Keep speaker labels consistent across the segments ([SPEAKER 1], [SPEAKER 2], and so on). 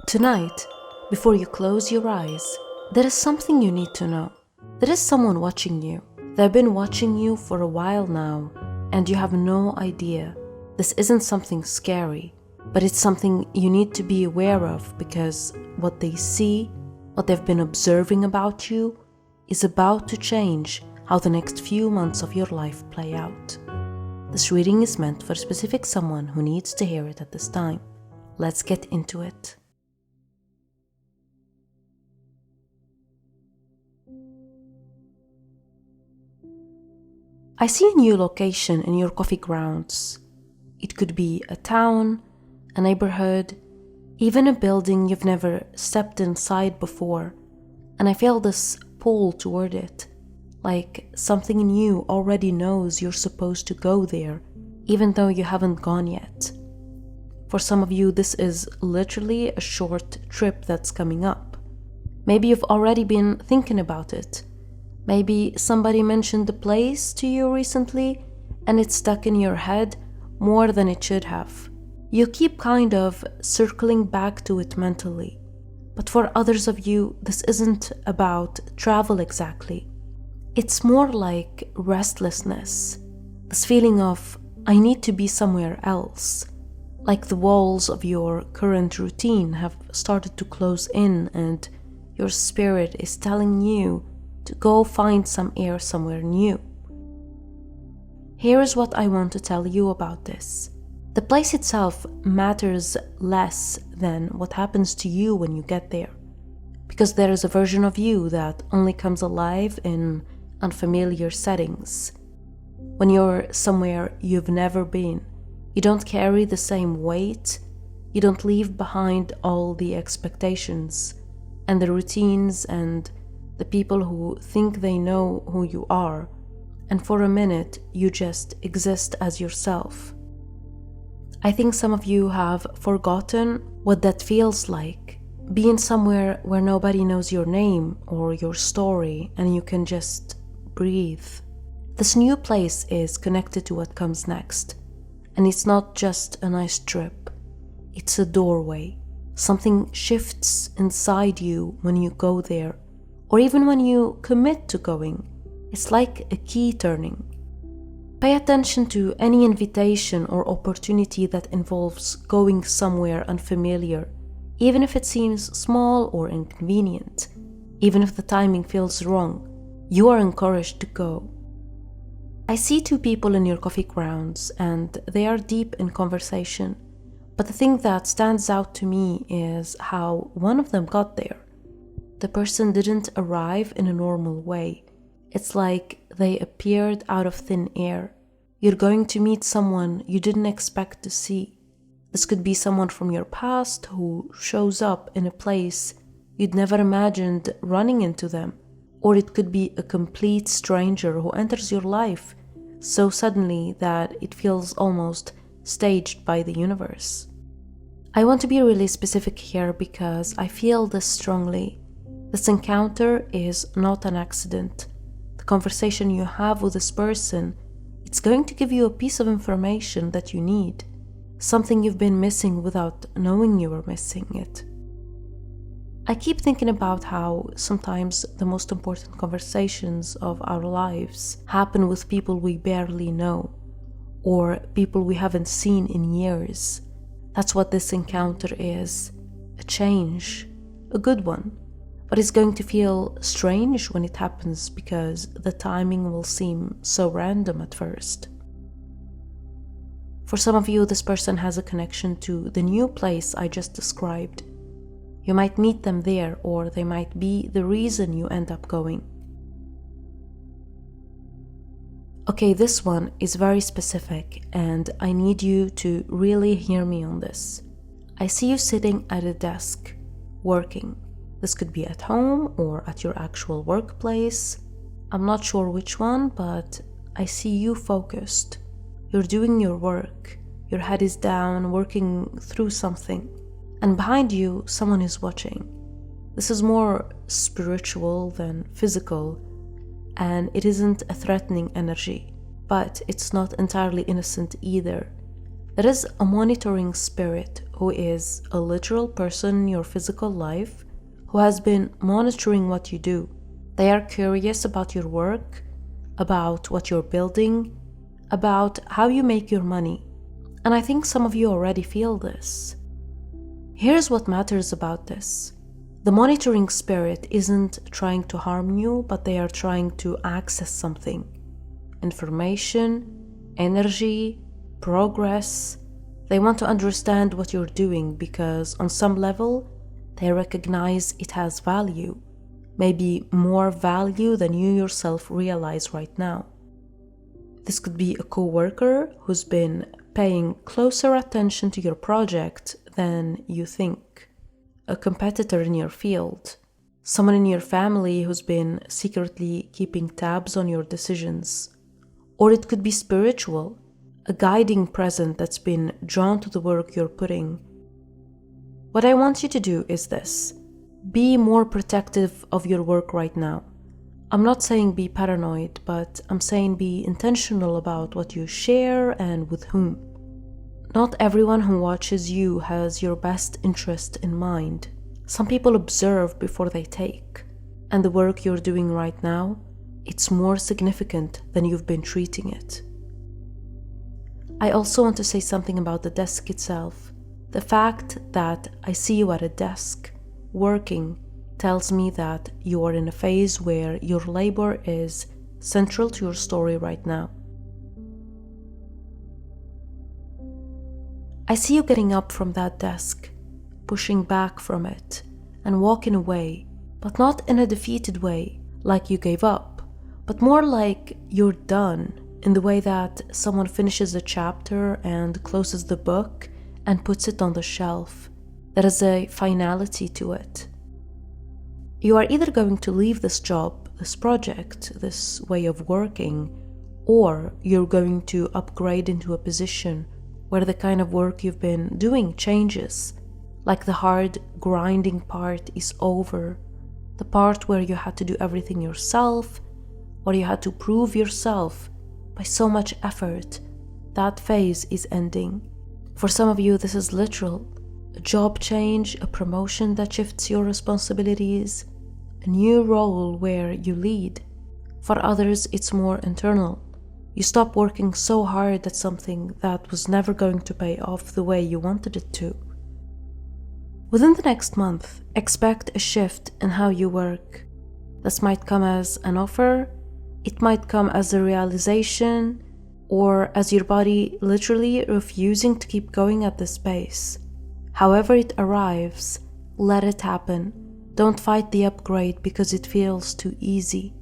[SPEAKER 1] Tonight, before you close your eyes, there is something you need to know. There is someone watching you. They've been watching you for a while now, and you have no idea. This isn't something scary, but it's something you need to be aware of because what they see, what they've been observing about you, is about to change how the next few months of your life play out. This reading is meant for a specific someone who needs to hear it at this time. Let's get into it. I see a new location in your coffee grounds. It could be a town, a neighborhood, even a building you've never stepped inside before, and I feel this pull toward it, like something in you already knows you're supposed to go there, even though you haven't gone yet. For some of you, this is literally a short trip that's coming up. Maybe you've already been thinking about it. Maybe somebody mentioned the place to you recently and it's stuck in your head more than it should have. You keep kind of circling back to it mentally. But for others of you, this isn't about travel exactly. It's more like restlessness. This feeling of, I need to be somewhere else. Like the walls of your current routine have started to close in and your spirit is telling you to go find some air somewhere new. Here is what I want to tell you about this. The place itself matters less than what happens to you when you get there, because there is a version of you that only comes alive in unfamiliar settings. When you're somewhere you've never been, you don't carry the same weight, you don't leave behind all the expectations and the routines and the people who think they know who you are, and for a minute you just exist as yourself. I think some of you have forgotten what that feels like, being somewhere where nobody knows your name or your story and you can just breathe. This new place is connected to what comes next, and it's not just a nice trip, it's a doorway. Something shifts inside you when you go there, or even when you commit to going. It's like a key turning. Pay attention to any invitation or opportunity that involves going somewhere unfamiliar, even if it seems small or inconvenient, even if the timing feels wrong. You are encouraged to go. I see two people in your coffee grounds and they are deep in conversation, but the thing that stands out to me is how one of them got there. The person didn't arrive in a normal way. It's like they appeared out of thin air. You're going to meet someone you didn't expect to see. This could be someone from your past who shows up in a place you'd never imagined running into them. Or it could be a complete stranger who enters your life so suddenly that it feels almost staged by the universe. I want to be really specific here because I feel this strongly. This encounter is not an accident. The conversation you have with this person, it's going to give you a piece of information that you need, something you've been missing without knowing you were missing it. I keep thinking about how sometimes the most important conversations of our lives happen with people we barely know, or people we haven't seen in years. That's what this encounter is, a change, a good one. But it's going to feel strange when it happens because the timing will seem so random at first. For some of you, this person has a connection to the new place I just described. You might meet them there, or they might be the reason you end up going. Okay, this one is very specific, and I need you to really hear me on this. I see you sitting at a desk, working. This could be at home or at your actual workplace. I'm not sure which one, but I see you focused. You're doing your work. Your head is down, working through something. And behind you, someone is watching. This is more spiritual than physical, and it isn't a threatening energy, but it's not entirely innocent either. There is a monitoring spirit who who is a literal person in your physical life who has been monitoring what you do. They are curious about your work, about what you're building, about how you make your money. And I think some of you already feel this. Here's what matters about this. The monitoring spirit isn't trying to harm you, but they are trying to access something. Information, energy, progress. They want to understand what you're doing because on some level, they recognize it has value. Maybe more value than you yourself realize right now. This could be a coworker who's been paying closer attention to your project than you think, a competitor in your field, someone in your family who's been secretly keeping tabs on your decisions. Or it could be spiritual, a guiding presence that's been drawn to the work you're putting. What I want you to do is this. Be more protective of your work right now. I'm not saying be paranoid, but I'm saying be intentional about what you share and with whom. Not everyone who watches you has your best interest in mind. Some people observe before they take. And the work you're doing right now, it's more significant than you've been treating it. I also want to say something about the desk itself. The fact that I see you at a desk, working, tells me that you are in a phase where your labor is central to your story right now. I see you getting up from that desk, pushing back from it, and walking away, but not in a defeated way, like you gave up, but more like you're done, in the way that someone finishes a chapter and closes the book and puts it on the shelf. There is a finality to it. You are either going to leave this job, this project, this way of working, or you're going to upgrade into a position where the kind of work you've been doing changes, like the hard, grinding part is over, the part where you had to do everything yourself, where you had to prove yourself by so much effort. That phase is ending. For some of you, this is literal. A job change, a promotion that shifts your responsibilities, a new role where you lead. For others, it's more internal. You stop working so hard at something that was never going to pay off the way you wanted it to. Within the next month, expect a shift in how you work. This might come as an offer, it might come as a realization, or as your body literally refusing to keep going at this pace. However it arrives, let it happen. Don't fight the upgrade because it feels too easy.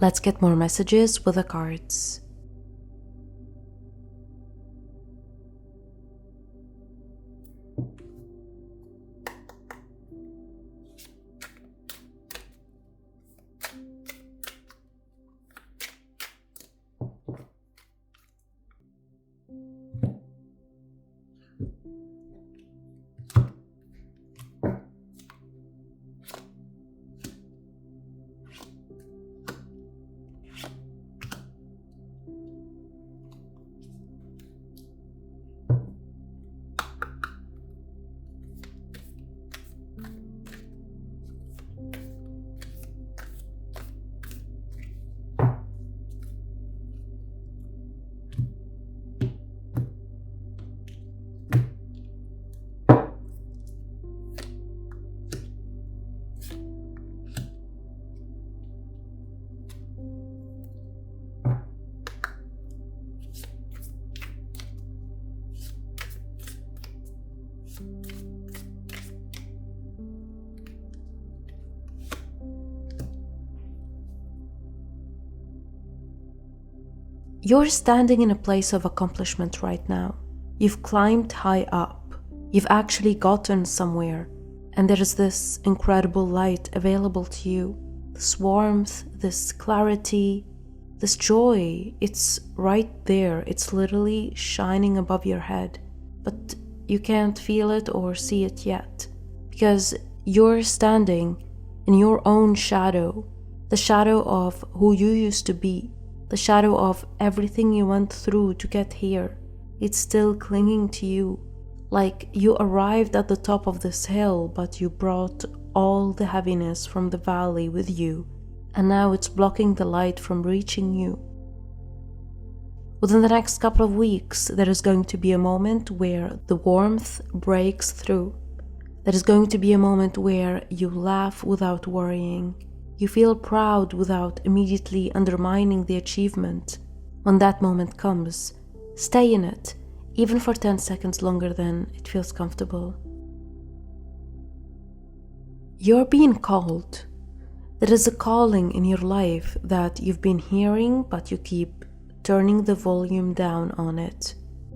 [SPEAKER 1] Let's get more messages with the cards. You're standing in a place of accomplishment right now. You've climbed high up. You've actually gotten somewhere. And there is this incredible light available to you. This warmth, this clarity, this joy. It's right there. It's literally shining above your head. But you can't feel it or see it yet. Because you're standing in your own shadow. The shadow of who you used to be. The shadow of everything you went through to get here. It's still clinging to you, like you arrived at the top of this hill, but you brought all the heaviness from the valley with you, and now it's blocking the light from reaching you. Within the next couple of weeks, there is going to be a moment where the warmth breaks through. There is going to be a moment where you laugh without worrying. You feel proud without immediately undermining the achievement. When that moment comes, stay in it, even for 10 seconds longer than it feels comfortable. You're being called. There is a calling in your life that you've been hearing, but you keep turning the volume down on it.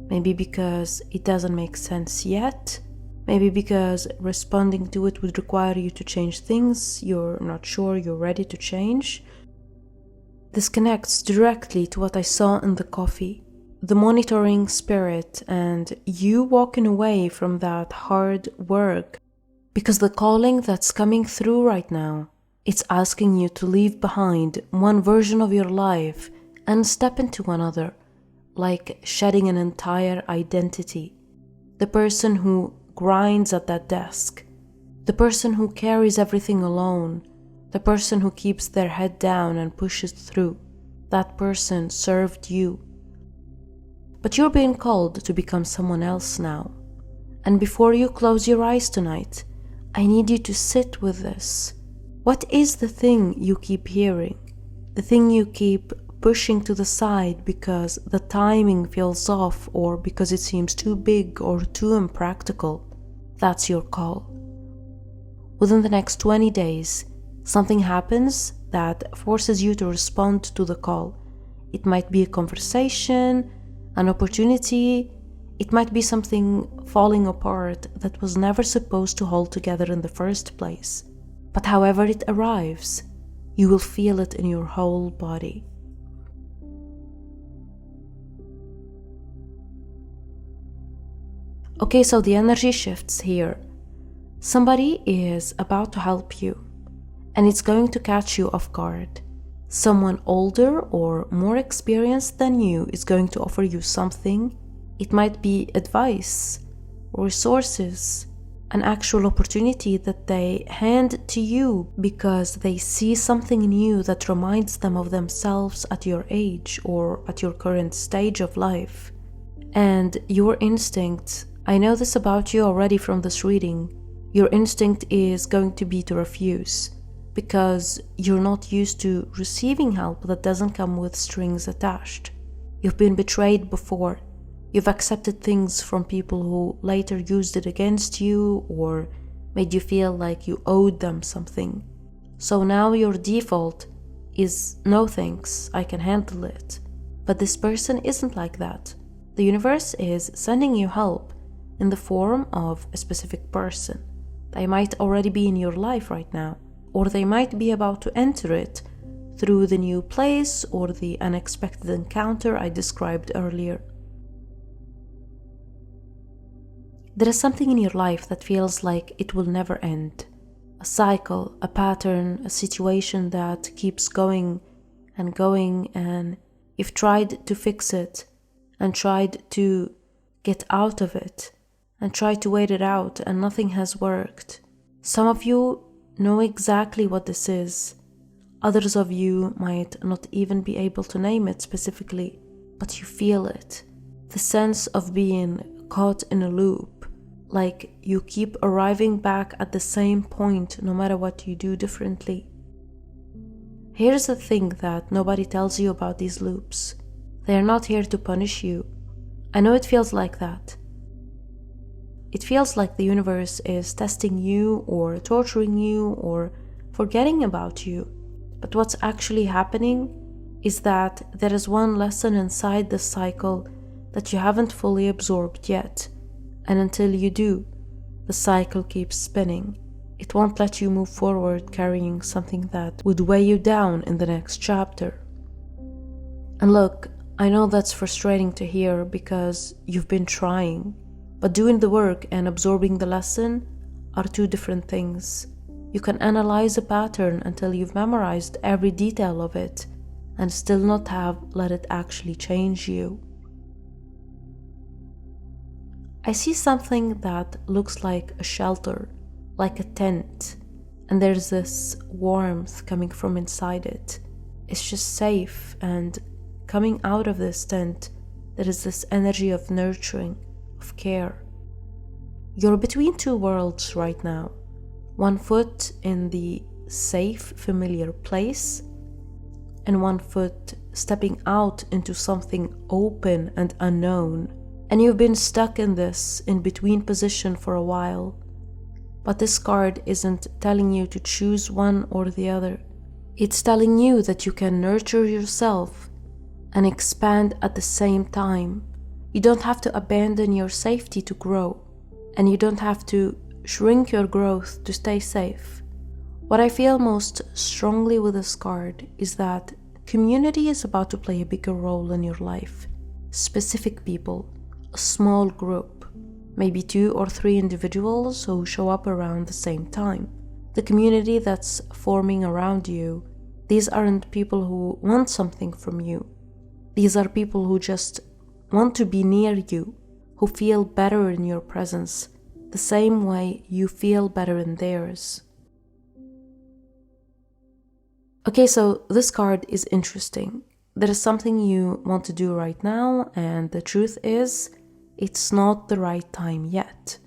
[SPEAKER 1] Maybe because it doesn't make sense yet. Maybe because responding to it would require you to change things you're not sure you're ready to change. This connects directly to what I saw in the coffee, the monitoring spirit, and you walking away from that hard work. Because the calling that's coming through right now, it's asking you to leave behind one version of your life and step into another, like shedding an entire identity. The person who grinds at that desk, the person who carries everything alone, the person who keeps their head down and pushes through. That person served you. But you're being called to become someone else now. And before you close your eyes tonight, I need you to sit with this. What is the thing you keep hearing? The thing you keep pushing to the side because the timing feels off or because it seems too big or too impractical? That's your call. Within the next 20 days, something happens that forces you to respond to the call. It might be a conversation, an opportunity. It might be something falling apart that was never supposed to hold together in the first place. But however it arrives, you will feel it in your whole body. Okay, so the energy shifts here. Somebody is about to help you, and it's going to catch you off guard. Someone older or more experienced than you is going to offer you something. It might be advice, resources, an actual opportunity that they hand to you because they see something in you that reminds them of themselves at your age or at your current stage of life. And your instinct, I know this about you already from this reading, your instinct is going to be to refuse because you're not used to receiving help that doesn't come with strings attached. You've been betrayed before. You've accepted things from people who later used it against you or made you feel like you owed them something. So now your default is no thanks, I can handle it. But this person isn't like that. The universe is sending you help in the form of a specific person. They might already be in your life right now, or they might be about to enter it through the new place or the unexpected encounter I described earlier. There is something in your life that feels like it will never end. A cycle, a pattern, a situation that keeps going, and you've tried to fix it and tried to get out of it and tried to wait it out and nothing has worked. Some of you know exactly what this is. Others of you might not even be able to name it specifically, but you feel it. The sense of being caught in a loop, like you keep arriving back at the same point no matter what you do differently. Here's the thing that nobody tells you about these loops. They are not here to punish you. I know it feels like that. It feels like the universe is testing you or torturing you or forgetting about you. But what's actually happening is that there is one lesson inside this cycle that you haven't fully absorbed yet. And until you do, the cycle keeps spinning. It won't let you move forward carrying something that would weigh you down in the next chapter. And look, I know that's frustrating to hear because you've been trying, but doing the work and absorbing the lesson are two different things. You can analyze a pattern until you've memorized every detail of it and still not have let it actually change you. I see something that looks like a shelter, like a tent, and there's this warmth coming from inside it. It's just safe, and coming out of this tent, there is this energy of nurturing, of care. You're between two worlds right now. One foot in the safe, familiar place, and one foot stepping out into something open and unknown. And you've been stuck in this in-between position for a while. But this card isn't telling you to choose one or the other. It's telling you that you can nurture yourself and expand at the same time. You don't have to abandon your safety to grow, and you don't have to shrink your growth to stay safe. What I feel most strongly with this card is that community is about to play a bigger role in your life. Specific people, a small group, maybe 2 or 3 individuals who show up around the same time. The community that's forming around you, these aren't people who want something from you. These are people who just want to be near you, who feel better in your presence, the same way you feel better in theirs. Okay, so this card is interesting. There is something you want to do right now, and the truth is, it's not the right time yet.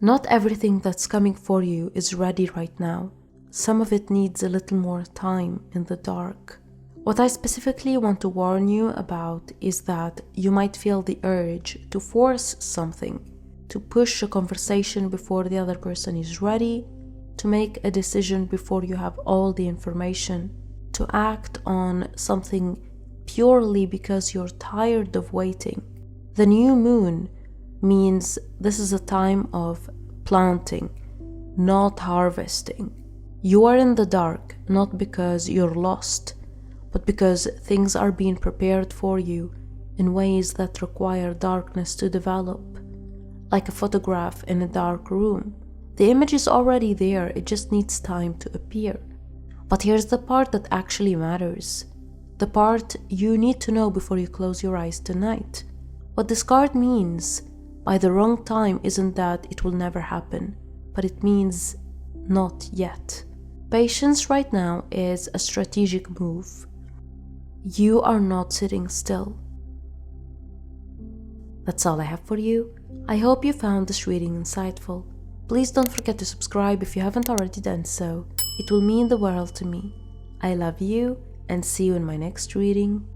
[SPEAKER 1] Not everything that's coming for you is ready right now. Some of it needs a little more time in the dark. What I specifically want to warn you about is that you might feel the urge to force something, to push a conversation before the other person is ready, to make a decision before you have all the information, to act on something purely because you're tired of waiting. The new moon means this is a time of planting, not harvesting. You are in the dark, not because you're lost, but because things are being prepared for you in ways that require darkness to develop. Like a photograph in a dark room. The image is already there, it just needs time to appear. But here's the part that actually matters. The part you need to know before you close your eyes tonight. What this card means by the wrong time isn't that it will never happen, but it means not yet. Patience right now is a strategic move. You are not sitting still. That's all I have for you. I hope you found this reading insightful. Please don't forget to subscribe if you haven't already done so. It will mean the world to me. I love you and see you in my next reading.